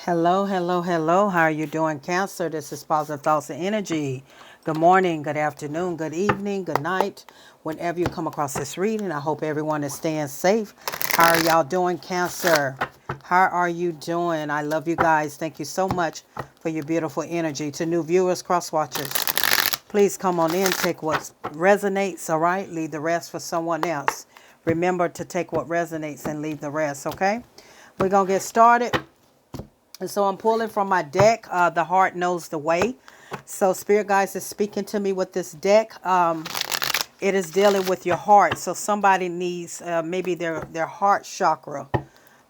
Hello, hello, hello. How are you doing, Cancer? This is Positive Thoughts and Energy. Good morning, good afternoon, good evening, good night. Whenever you come across this reading, I hope everyone is staying safe. How are y'all doing, Cancer? How are you doing? I love you guys. Thank you so much for your beautiful energy. To new viewers, cross watchers, please come on in, take what resonates, all right? Leave the rest for someone else. Remember to take what resonates and leave the rest, okay? We're going to get started. And so I'm pulling from my deck, The Heart Knows the Way. So Spirit Guides is speaking to me with this deck. It is dealing with your heart. So somebody needs maybe their heart chakra.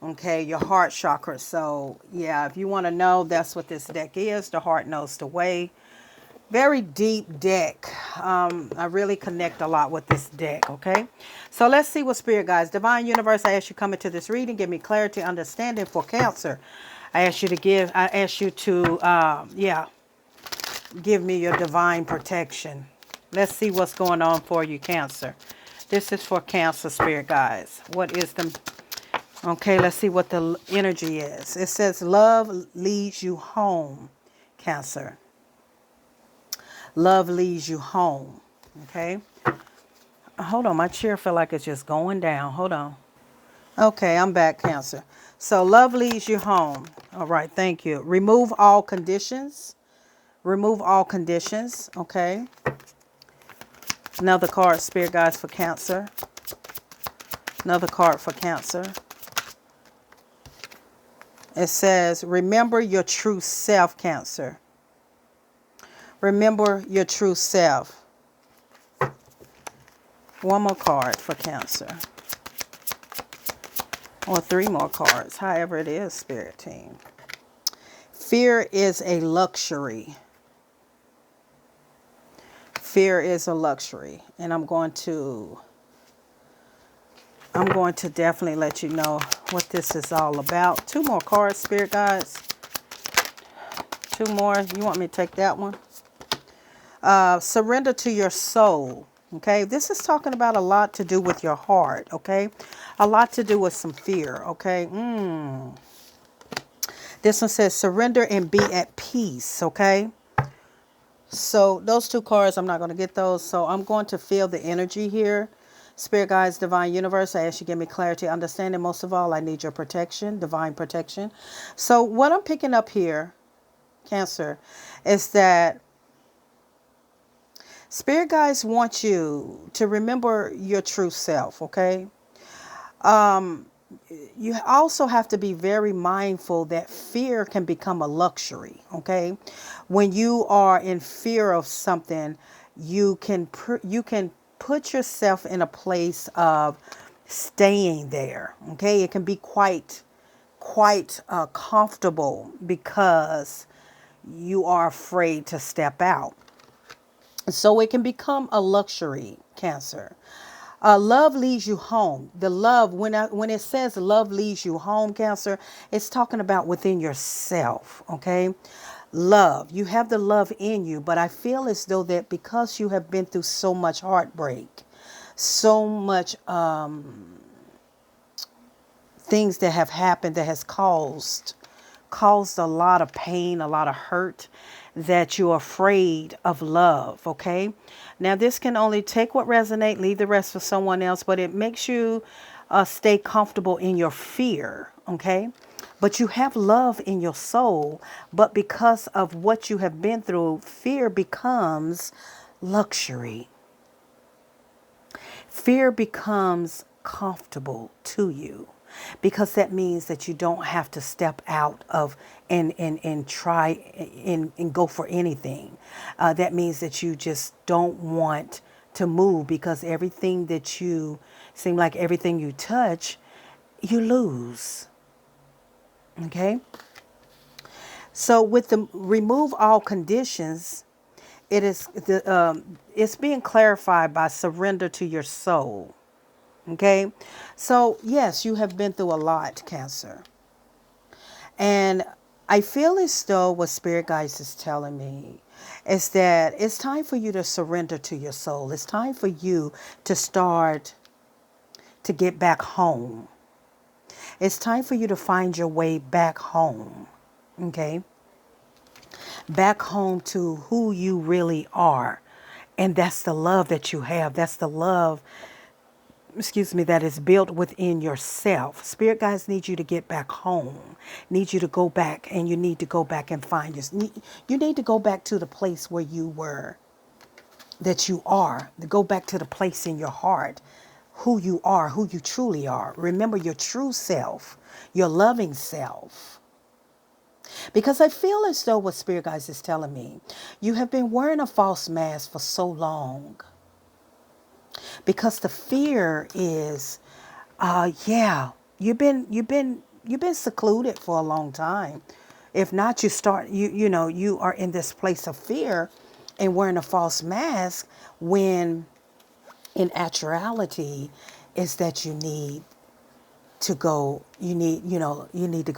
Okay, your heart chakra. So yeah, if you want to know, that's what this deck is. The Heart Knows the Way. Very deep deck. I really connect a lot with this deck, okay? So let's see what Spirit Guides. Divine Universe, I ask you come into this reading, give me clarity, understanding for Cancer. I ask you to give me your divine protection. Let's see what's going on for you, Cancer. This is for Cancer, Spirit Guides. What is the... Okay, let's see what the energy is. It says, love leads you home, Cancer. Love leads you home. Okay. Hold on. My chair feel like it's just going down. Hold on. Okay, I'm back, Cancer. So love leads you home. All right. Thank you. Remove all conditions. Remove all conditions. Okay. Another card, Spirit Guides, for Cancer. Another card for Cancer. It says, remember your true self, Cancer. Remember your true self. One more card for Cancer. Or three more cards, however it is, Spirit Team. Fear is a luxury. Fear is a luxury. And I'm going to definitely let you know what this is all about. Two more cards, Spirit Guides. Two more. You want me to take that one? Surrender to your soul. Okay, this is talking about a lot to do with your heart. Okay, a lot to do with some fear. Okay. This one says surrender and be at peace. Okay. So those two cards, I'm not going to get those. So I'm going to feel the energy here. Spirit Guides, Divine Universe, I ask you to give me clarity, understanding. Most of all, I need your protection, divine protection. So what I'm picking up here, Cancer, is that Spirit Guides want you to remember your true self, okay? You also have to be very mindful that fear can become a luxury, okay? When you are in fear of something, you can put yourself in a place of staying there, okay? It can be quite comfortable because you are afraid to step out. So it can become a luxury, Cancer. Love leads you home. The love, when it says love leads you home, Cancer, it's talking about within yourself, okay? Love. You have the love in you, but I feel as though that because you have been through so much heartbreak, so much things that have happened that has caused a lot of pain, a lot of hurt, that you're afraid of love, okay? Now, this can only take what resonates, leave the rest for someone else, but it makes you stay comfortable in your fear, okay? But you have love in your soul, but because of what you have been through, fear becomes luxury. Fear becomes comfortable to you, because that means that you don't have to step out of and try and go for anything. That means that you just don't want to move, because everything that you seem like everything you touch, you lose. Okay. So with the remove all conditions, it's being clarified by surrender to your soul. Okay, so yes, you have been through a lot, Cancer. And I feel as though what Spirit Guides is telling me is that it's time for you to surrender to your soul. It's time for you to start to get back home. It's time for you to find your way back home. Okay. Back home to who you really are. And that's the love that you have. That's the love, excuse me, that is built within yourself. Spirit guides need you to get back home, need you to go back, and you need to go back and find you need to go back to the place where you were, that you are, to go back to the place in your heart, who you are, who you truly are. Remember your true self, your loving self. Because I feel as though what Spirit Guides is telling me, you have been wearing a false mask for so long. Because the fear is, yeah, you've been secluded for a long time. If not, you are in this place of fear and wearing a false mask, when in actuality is that you need to go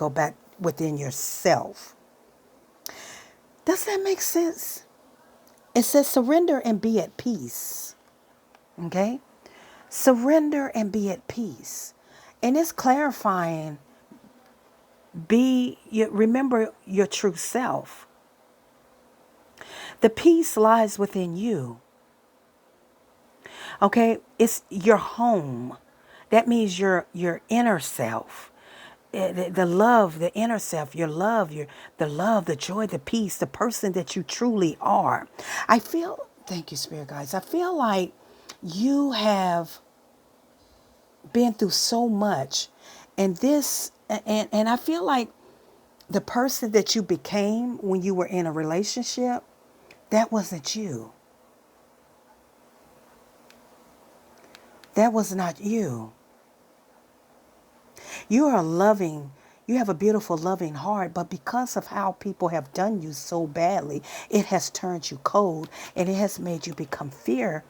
back within yourself. Does that make sense? It says surrender and be at peace. Okay? Surrender and be at peace. And it's clarifying, remember your true self. The peace lies within you. Okay? It's your home. That means your inner self. The love, the inner self, your love, the love, the joy, the peace, the person that you truly are. Thank you, Spirit Guides. I feel like you have been through so much, and I feel like the person that you became when you were in a relationship, that wasn't you. That was not you. You are loving. You have a beautiful, loving heart, but because of how people have done you so badly, it has turned you cold, and it has made you become fear,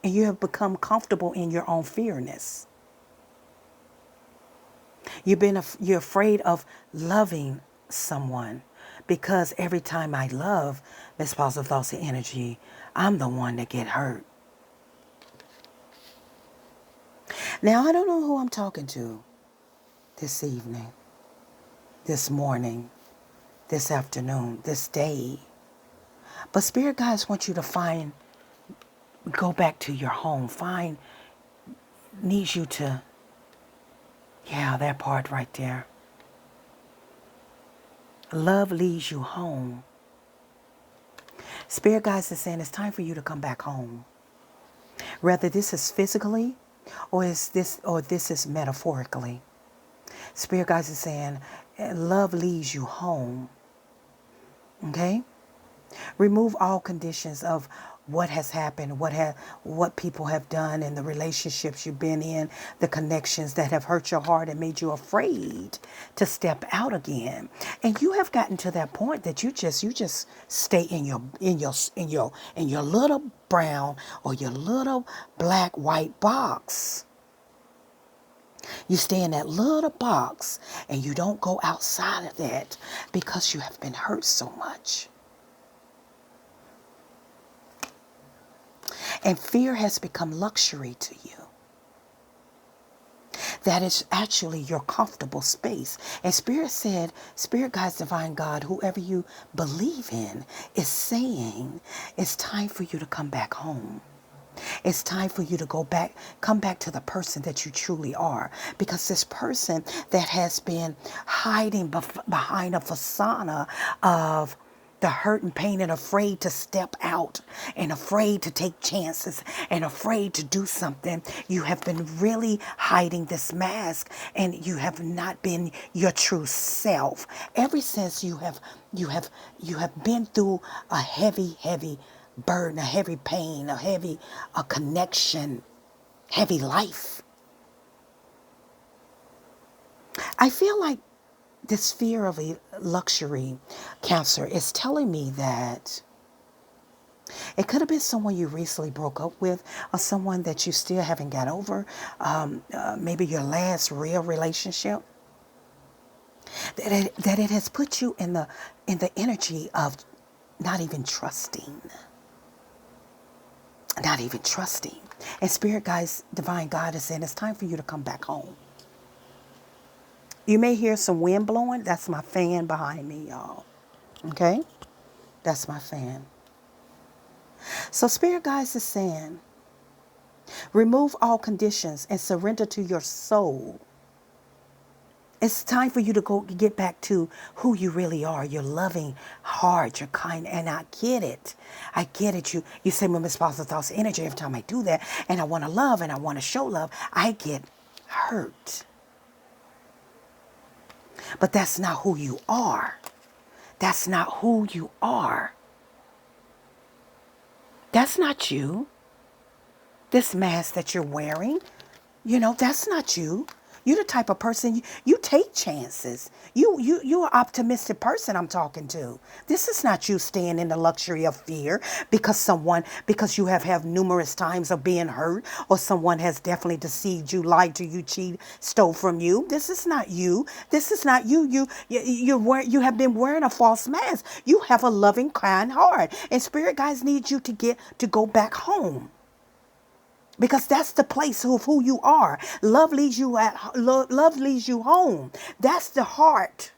and you have become comfortable in your own fearness. You're afraid of loving someone, because every time I love, Miss Positive Thoughts and Energy, I'm the one that get hurt. Now, I don't know who I'm talking to this evening, this morning, this afternoon, this day. But Spirit Guides want you to go back to your home. Needs you to, yeah, that part right there. Love leads you home. Spirit Guides is saying it's time for you to come back home. Whether this is physically or this is metaphorically. Spirit Guides is saying love leads you home. Okay? Remove all conditions of what has happened, what people have done, and the relationships you've been in, the connections that have hurt your heart and made you afraid to step out again. And you have gotten to that point that you just stay in your little brown or your little black white box. You stay in that little box and you don't go outside of that because you have been hurt so much. And fear has become luxury to you. That is actually your comfortable space. And Spirit Guides, Divine God, whoever you believe in, is saying it's time for you to come back home. It's time for you to come back to the person that you truly are. Because this person that has been hiding behind a facade of the hurt and pain, and afraid to step out, and afraid to take chances, and afraid to do something. You have been really hiding this mask, and you have not been your true self. Ever since you have been through a heavy burden, a heavy pain, a connection, heavy life. I feel like this fear of a luxury, Cancer, is telling me that it could have been someone you recently broke up with, or someone that you still haven't got over, maybe your last real relationship. That it has put you in the energy of not even trusting. Not even trusting. And Spirit Guides, Divine God is saying it's time for you to come back home. You may hear some wind blowing. That's my fan behind me, y'all. Okay? That's my fan. So Spirit Guides is saying, remove all conditions and surrender to your soul. It's time for you to go get back to who you really are. You're loving, hard, you're kind, and I get it. I get it. You say, well, Miss Positive Thoughts Energy, every time I do that, and I want to love and I want to show love, I get hurt. But that's not who you are. That's not who you are. That's not you. This mask that you're wearing, that's not you. You're the type of person, you take chances. You're an optimistic person I'm talking to. This is not you staying in the luxury of fear because you have numerous times of being hurt, or someone has definitely deceived you, lied to you, cheated, stole from you. This is not you. This is not you. You have been wearing a false mask. You have a loving, kind heart. And Spirit Guides need you to go back home. Because that's the place of who you are. Love leads you home. That's the heart.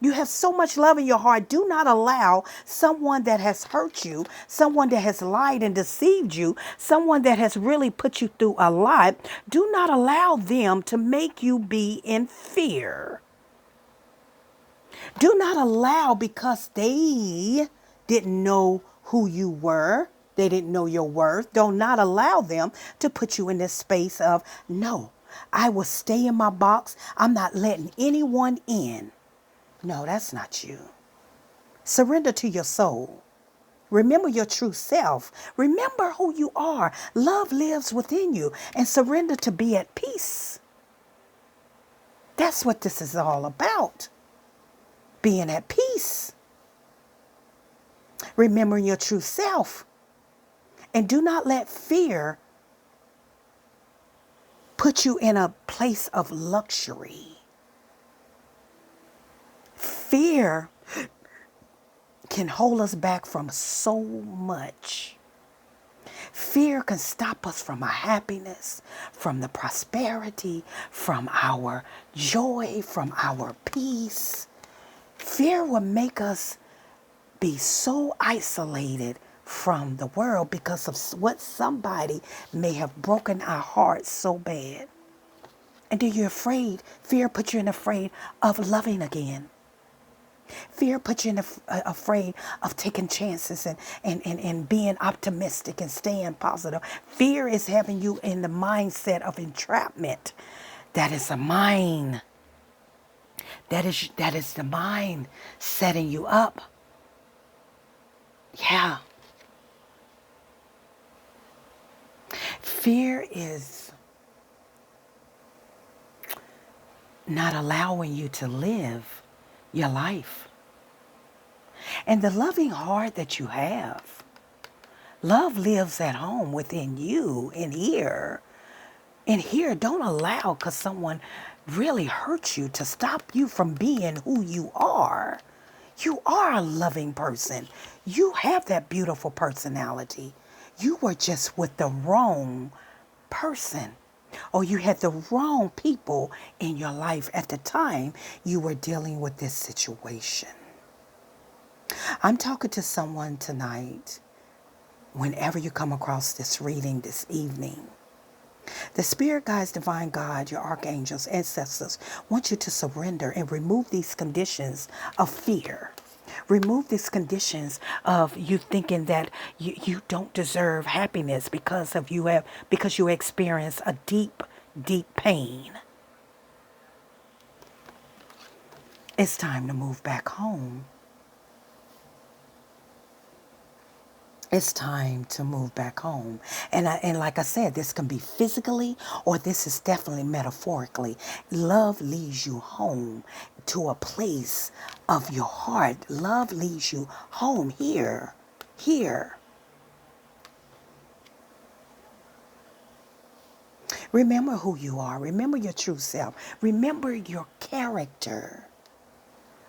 You have so much love in your heart. Do not allow someone that has hurt you, someone that has lied and deceived you, someone that has really put you through a lot. Do not allow them to make you be in fear. Do not allow, because they didn't know who you were. They didn't know your worth. Do not allow them to put you in this space of, no, I will stay in my box. I'm not letting anyone in. No, that's not you. Surrender to your soul. Remember your true self. Remember who you are. Love lives within you, and surrender to be at peace. That's what this is all about. Being at peace. Remembering your true self. And do not let fear put you in a place of luxury. Fear can hold us back from so much. Fear can stop us from our happiness, from the prosperity, from our joy, from our peace. Fear will make us be so isolated from the world because of what somebody may have broken our hearts so bad. And then you're afraid. Fear puts you in afraid of loving again. Fear puts you in afraid of taking chances and being optimistic and staying positive. Fear is having you in the mindset of entrapment. That is a mind. That is the mind setting you up. Yeah. Fear is not allowing you to live your life. And the loving heart that you have, love lives at home within you in here. In here, don't allow because someone really hurts you to stop you from being who you are. You are a loving person. You have that beautiful personality. You were just with the wrong person, or you had the wrong people in your life at the time you were dealing with this situation. I'm talking to someone tonight. Whenever you come across this reading this evening, the Spirit Guides, Divine God, your archangels, ancestors want you to surrender and remove these conditions of fear. Remove these conditions of you thinking that you don't deserve happiness because you experience a deep, deep pain. It's time to move back home. It's time to move back home. And like I said, this can be physically, or this is definitely metaphorically. Love leads you home to a place of your heart. Love leads you home here. Remember who you are. Remember your true self. Remember your character.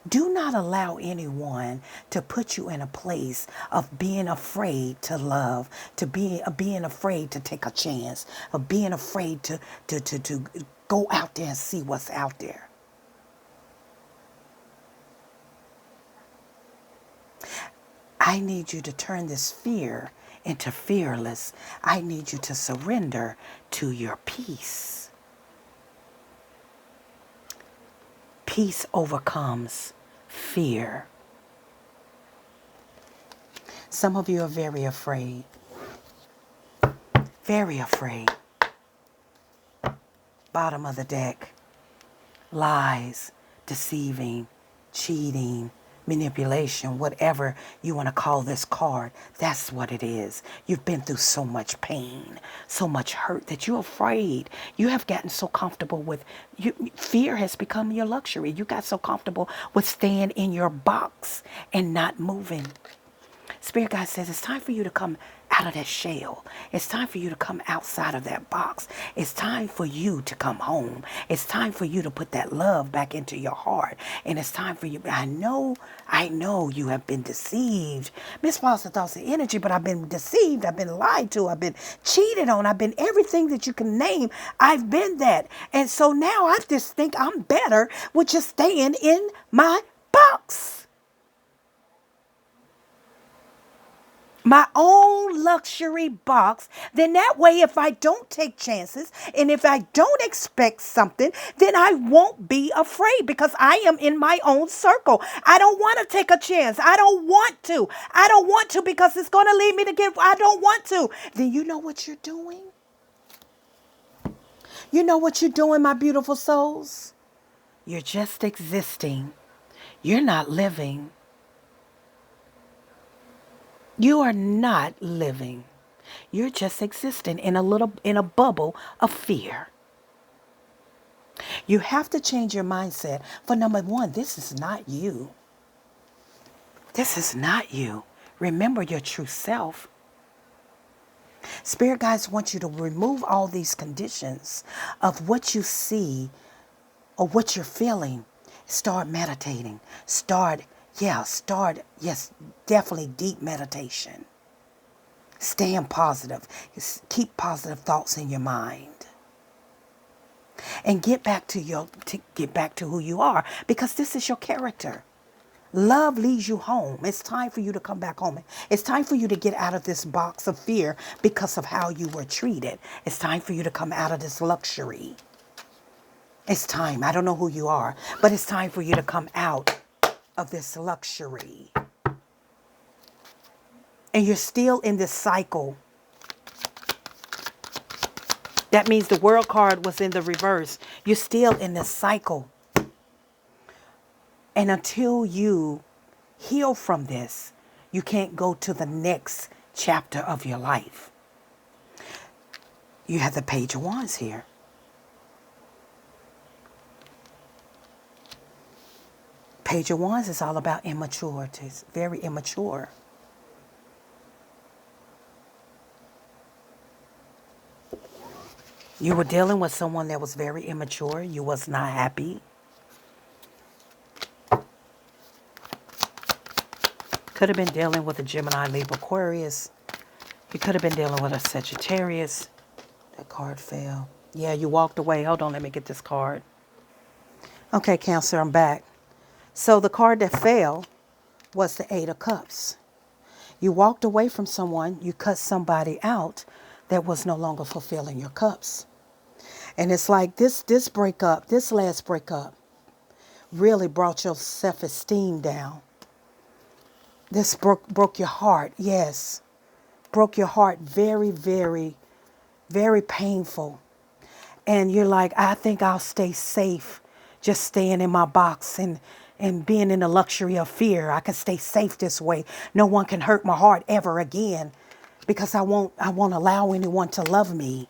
Do not allow anyone to put you in a place of being afraid to love, being afraid to take a chance, of being afraid to go out there and see what's out there. I need you to turn this fear into fearless. I need you to surrender to your peace. Peace overcomes fear. Some of you are very afraid. Very afraid. Bottom of the deck. Lies, deceiving, cheating, manipulation, whatever you want to call this card, that's what it is. You've been through so much pain, so much hurt that you're afraid. You have gotten so comfortable with you. Fear has become your luxury. You got so comfortable with staying in your box and not moving. Spirit God says it's time for you to come out of that shell. It's time for you to come outside of that box. It's time for you to come home. It's time for you to put that love back into your heart. And it's time for you. I know you have been deceived. Miss Positive Thoughts and Energy, but I've been deceived. I've been lied to. I've been cheated on. I've been everything that you can name. I've been that. And so now I just think I'm better with just staying in my box. My own luxury box, then that way if I don't take chances and if I don't expect something, then I won't be afraid because I am in my own circle. I don't want to take a chance. I don't want to. I don't want to because it's going to lead me to give. I don't want to. Then you know what you're doing? You know what you're doing, my beautiful souls? You're just existing. You're not living. You are not living. You're just existing in a bubble of fear. You have to change your mindset. For number one, this is not you. This is not you. Remember your true self. Spirit guides want you to remove all these conditions of what you see or what you're feeling. Start meditating. Yes, definitely deep meditation. Staying positive. Keep positive thoughts in your mind. And get back to who you are, because this is your character. Love leads you home. It's time for you to come back home. It's time for you to get out of this box of fear because of how you were treated. It's time for you to come out of this luxury. It's time. I don't know who you are, but it's time for you to come out of this luxury. And you're still in this cycle. That means the world card was in the reverse. You're still in this cycle. And until you heal from this, you can't go to the next chapter of your life. You have the Page of Wands here. Page of Wands is all about immaturity. It's very immature. You were dealing with someone that was very immature. You was not happy. Could have been dealing with a Gemini, Libra, Aquarius. You could have been dealing with a Sagittarius. That card fell. Yeah, you walked away. Hold on, let me get this card. Okay, Cancer, I'm back. So the card that fell was the Eight of Cups. You walked away from someone. You cut somebody out that was no longer fulfilling your cups. And it's like this last breakup really brought your self-esteem down. This broke your heart. Yes. Broke your heart. Very, very, very painful. And you're like, I think I'll stay safe just staying in my box and being in the luxury of fear. I can stay safe this way. No one can hurt my heart ever again because I won't allow anyone to love me.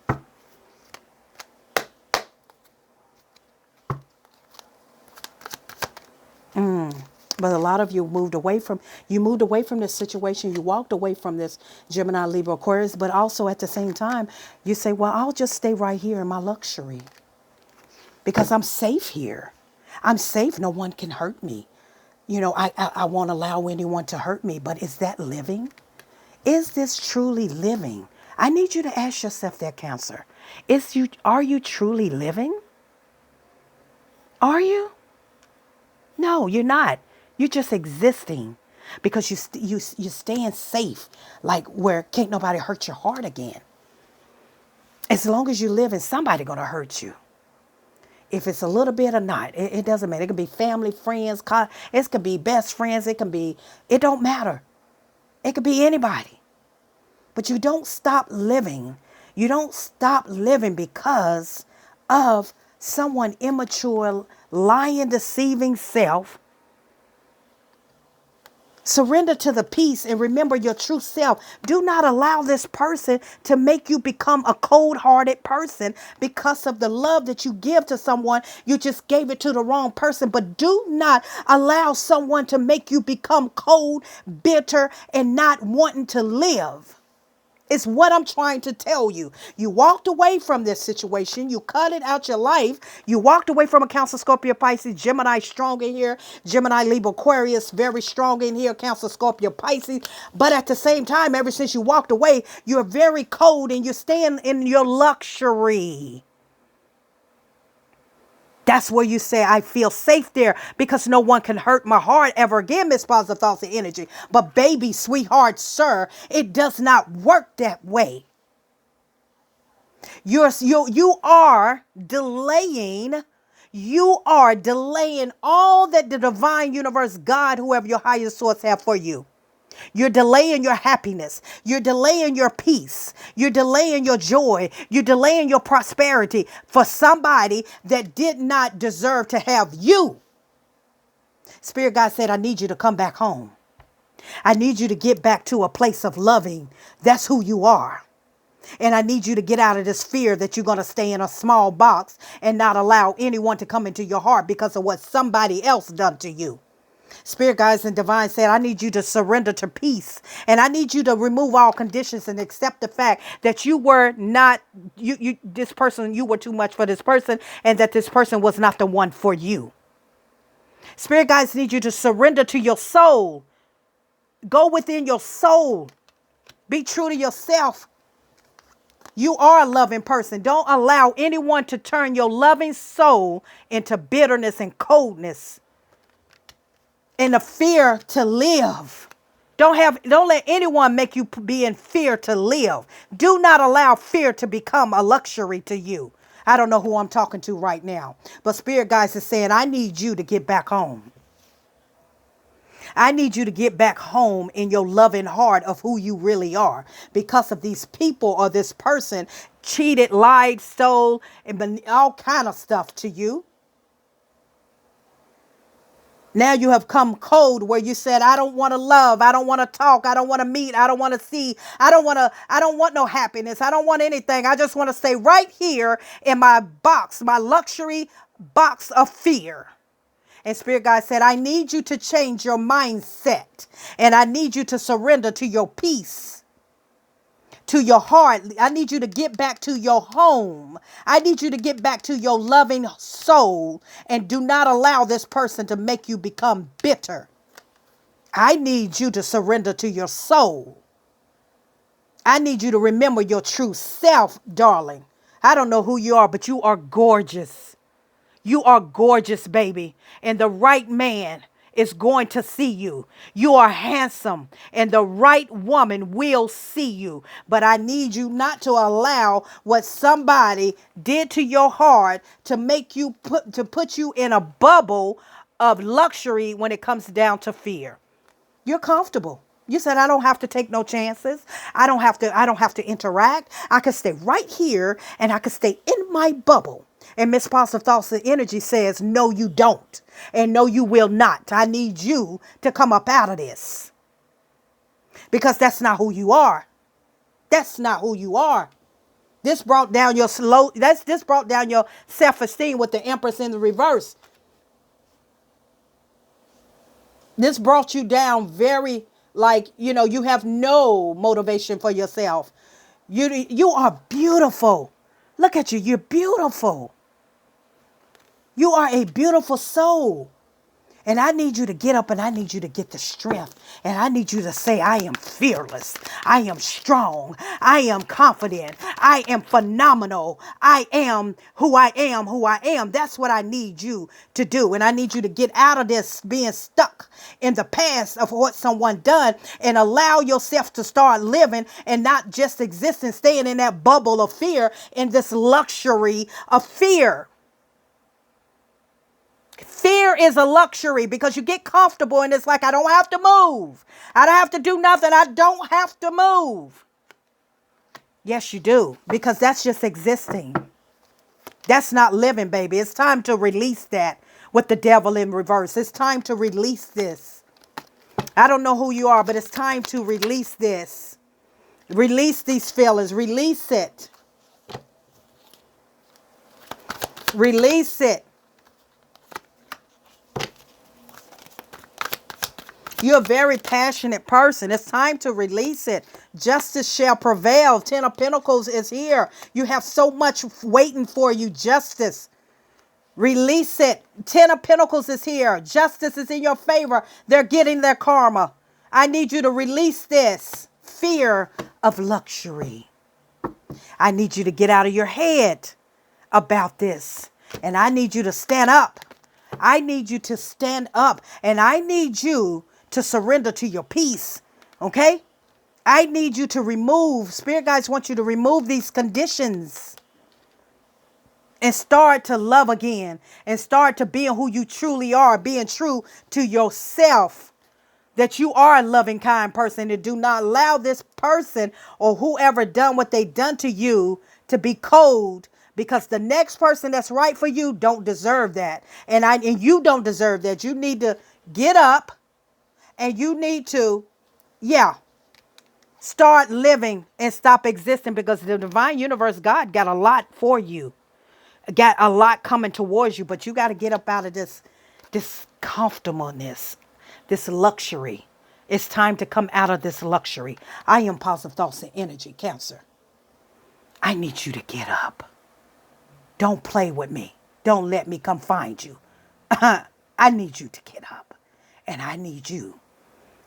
But a lot of you moved away from this situation. You walked away from this Gemini, Libra, Aquarius, but also at the same time, you say, well, I'll just stay right here in my luxury because I'm safe here. I'm safe. No one can hurt me. You know, I won't allow anyone to hurt me. But is that living? Is this truly living? I need you to ask yourself that, Cancer. Are you truly living? Are you? No, you're not. You're just existing. because you staying safe, like where can't nobody hurt your heart again. As long as you live, and somebody gonna hurt you. If it's a little bit or not, it doesn't matter. It can be family, friends, it could be best friends. It don't matter. It could be anybody. But you don't stop living. You don't stop living because of someone immature, lying, deceiving self. Surrender to the peace and remember your true self. Do not allow this person to make you become a cold-hearted person because of the love that you give to someone. You just gave it to the wrong person. But do not allow someone to make you become cold, bitter, and not wanting to live. It's what I'm trying to tell you. You walked away from this situation. You cut it out your life. You walked away from a Cancer, Scorpio, Pisces, Gemini strong in here. Gemini, Libra, Aquarius very strong in here. Cancer, Scorpio, Pisces. But at the same time, ever since you walked away, you're very cold and you're staying in your luxury. That's where you say, I feel safe there because no one can hurt my heart ever again, Miss Positive Thoughts and Energy. But baby, sweetheart, sir, it does not work that way. You are delaying. You are delaying all that the divine universe, God, whoever your highest source have for you. You're delaying your happiness. You're delaying your peace. You're delaying your joy. You're delaying your prosperity for somebody that did not deserve to have you. Spirit God said, I need you to come back home. I need you to get back to a place of loving. That's who you are. And I need you to get out of this fear that you're going to stay in a small box and not allow anyone to come into your heart because of what somebody else done to you. Spirit guides and divine said, I need you to surrender to peace. And I need you to remove all conditions and accept the fact that you were not, this person, you were too much for this person and that this person was not the one for you. Spirit guides need you to surrender to your soul. Go within your soul. Be true to yourself. You are a loving person. Don't allow anyone to turn your loving soul into bitterness and coldness. And the fear to live. Don't let anyone make you be in fear to live. Do not allow fear to become a luxury to you. I don't know who I'm talking to right now, but Spirit Guides is saying, I need you to get back home. I need you to get back home in your loving heart of who you really are because of these people or this person cheated, lied, stole, and been all kind of stuff to you. Now you have come cold where you said, I don't want to love. I don't want to talk. I don't want to meet. I don't want to see. I don't want no happiness. I don't want anything. I just want to stay right here in my box, my luxury box of fear. And Spirit God said, I need you to change your mindset and I need you to surrender to your peace, to your heart. I need you to get back to your home. I need you to get back to your loving soul and do not allow this person to make you become bitter. I need you to surrender to your soul. I need you to remember your true self, darling. I don't know who you are, but you are gorgeous. You are gorgeous, baby. And the right man is going to see you. You are handsome and the right woman will see you. But I need you not to allow what somebody did to your heart to make you put you in a bubble of luxury when it comes down to fear. You're comfortable. You said, I don't have to take no chances. I don't have to interact. I can stay right here and I can stay in my bubble. And Miss Positive Thoughts and Energy says, no, you don't. And no, you will not. I need you to come up out of this. Because that's not who you are. That's not who you are. This brought down your this brought down your self-esteem with the Empress in the reverse. This brought you down very, you have no motivation for yourself. You are beautiful. Look at you. You're beautiful. You are a beautiful soul. And I need you to get up and I need you to get the strength. And I need you to say, I am fearless. I am strong. I am confident. I am phenomenal. I am who I am, who I am. That's what I need you to do. And I need you to get out of this being stuck in the past of what someone done and allow yourself to start living and not just existing, staying in that bubble of fear, in this luxury of fear. Fear is a luxury because you get comfortable and it's like, I don't have to move. I don't have to do nothing. I don't have to move. Yes, you do, because that's just existing. That's not living, baby. It's time to release that with the devil in reverse. It's time to release this. I don't know who you are, but it's time to release this. Release these feelings. Release it. Release it. You're a very passionate person. It's time to release it. Justice shall prevail. Ten of Pentacles is here. You have so much waiting for you. Justice. Release it. Ten of Pentacles is here. Justice is in your favor. They're getting their karma. I need you to release this fear of luxury. I need you to get out of your head about this. And I need you to stand up. I need you to stand up. And I need you to surrender to your peace. Okay? I need you to remove. Spirit guides want you to remove these conditions. And start to love again. And start to being who you truly are. Being true to yourself. That you are a loving, kind person. And do not allow this person or whoever done what they done to you to be cold. Because the next person that's right for you don't deserve that. And you don't deserve that. You need to get up. And you need to, start living and stop existing, because the divine universe, God, got a lot for you. Got a lot coming towards you, but you got to get up out of this comfortableness, this luxury. It's time to come out of this luxury. I am positive thoughts and energy, Cancer. I need you to get up. Don't play with me. Don't let me come find you. I need you to get up. And I need you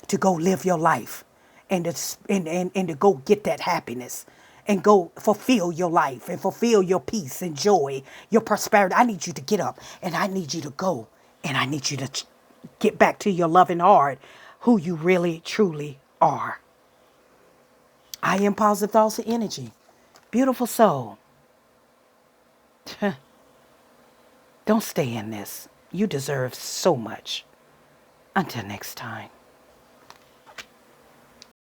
to go live your life and to go get that happiness and go fulfill your life and fulfill your peace and joy, your prosperity. I need you to get up and I need you to go and I need you to get back to your loving heart, who you really, truly are. I am positive thoughts and energy. Beautiful soul. Don't stay in this. You deserve so much. Until next time.